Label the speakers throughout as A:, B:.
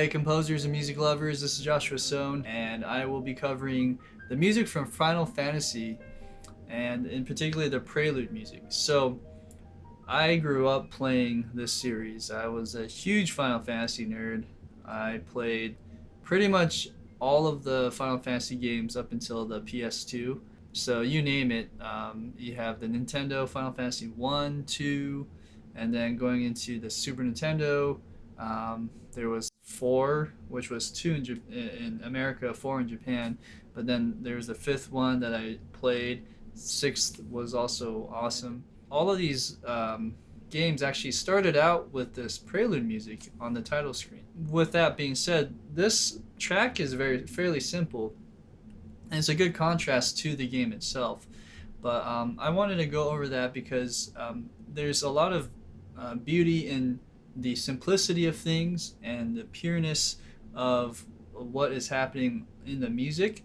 A: Hey composers and music lovers, this is Joshua Sohn, and I will be covering the music from Final Fantasy, and in particular the Prelude music. So, I grew up playing this series. I was a huge Final Fantasy nerd. I played pretty much all of the Final Fantasy games up until the PS2. So you name it, you have the Nintendo Final Fantasy 1, 2, and then going into the Super Nintendo, there was 4, which was 2 in America, 4 in Japan, but then there was the 5th one that I played. 6th was also awesome. All of these games actually started out with this Prelude music on the title screen. With that being said, this track is fairly simple, and it's a good contrast to the game itself. But I wanted to go over that because there's a lot of beauty in the simplicity of things and the pureness of what is happening in the music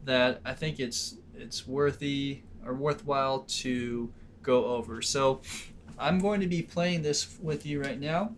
A: that I think it's worthwhile to go over. So I'm going to be playing this with you right now.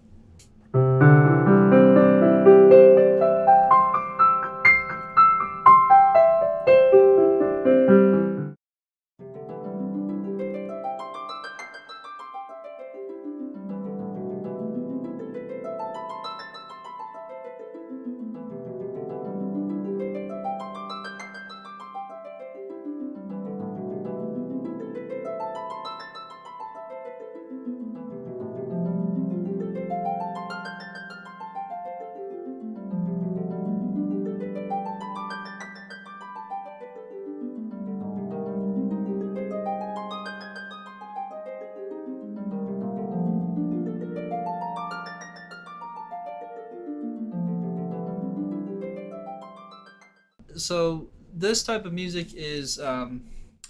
A: So this type of music is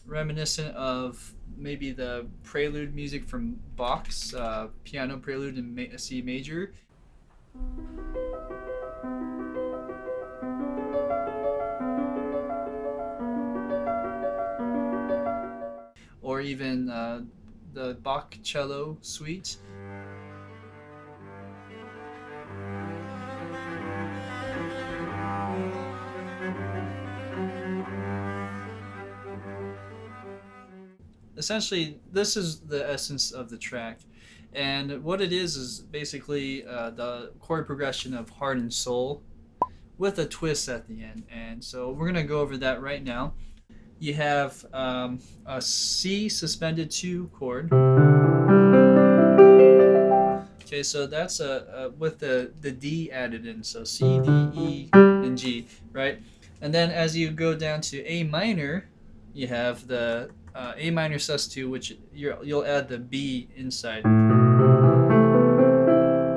A: reminiscent of maybe the prelude music from Bach's piano prelude in C major. Or even the Bach cello suite. Essentially, this is the essence of the track, and what it is basically the chord progression of heart and soul with a twist at the end. And so we're gonna go over that right now. You have a C suspended 2 chord. Okay, so that's with the D added in, so C, D, E, and G, right? And then as you go down to A minor, you have the A minor sus2, which you'll add the B inside.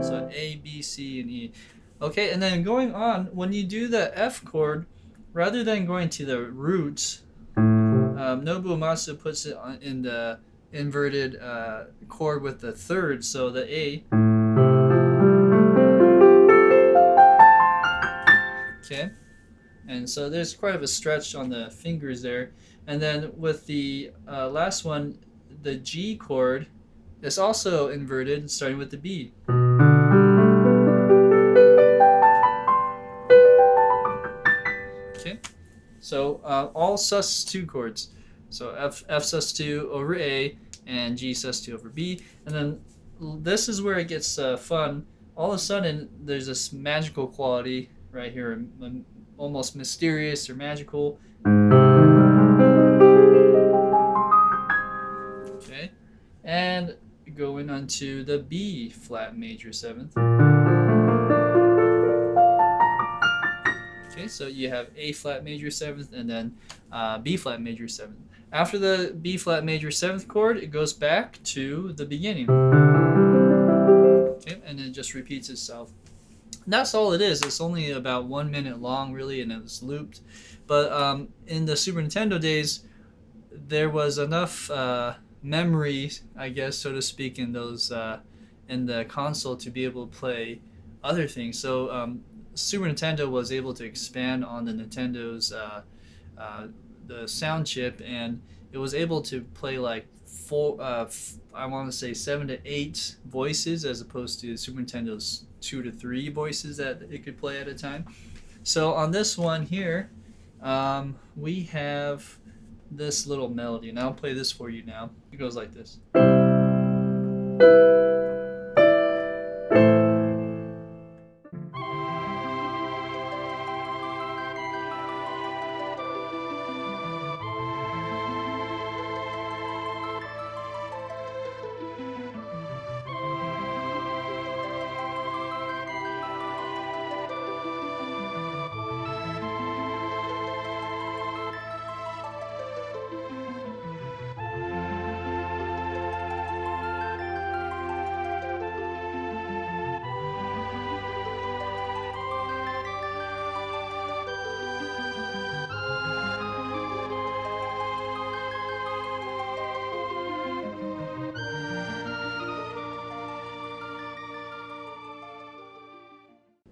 A: So A, B, C, and E. Okay, and then going on, when you do the F chord, rather than going to the roots, Nobuo Uematsu puts it in the inverted chord with the third, so the A. Okay, and so there's quite of a stretch on the fingers there. And then with the last one, the G chord is also inverted, starting with the B. Okay, so all sus2 chords. So F sus2 over A and G sus2 over B. And then this is where it gets fun. All of a sudden, there's this magical quality right here, almost mysterious or magical. Okay, and going on to the B flat major 7th. Okay, so you have A flat major 7th and then B flat major 7th. After the B flat major 7th chord, it goes back to the beginning. Okay, and it just repeats itself. And that's all it is. It's only about 1 minute long, really, and it's looped. But in the Super Nintendo days, there was enough memory, I guess, so to speak, in those in the console to be able to play other things. So Super Nintendo was able to expand on the Nintendo's the sound chip, and it was able to play like I want to say 7 to 8 voices, as opposed to Super Nintendo's 2 to 3 voices that it could play at a time. So on this one here, we have this little melody, and I'll play this for you now. It goes like this.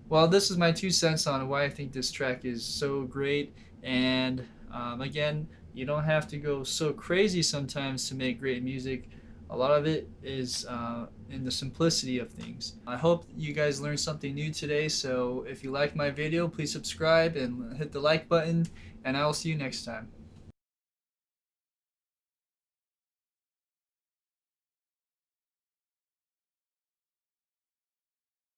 A: Well, this is my 2 cents on why I think this track is so great. And again, you don't have to go so crazy sometimes to make great music. A lot of it is in the simplicity of things. I hope you guys learned something new today. So if you like my video, please subscribe and hit the like button. And I will see you next time.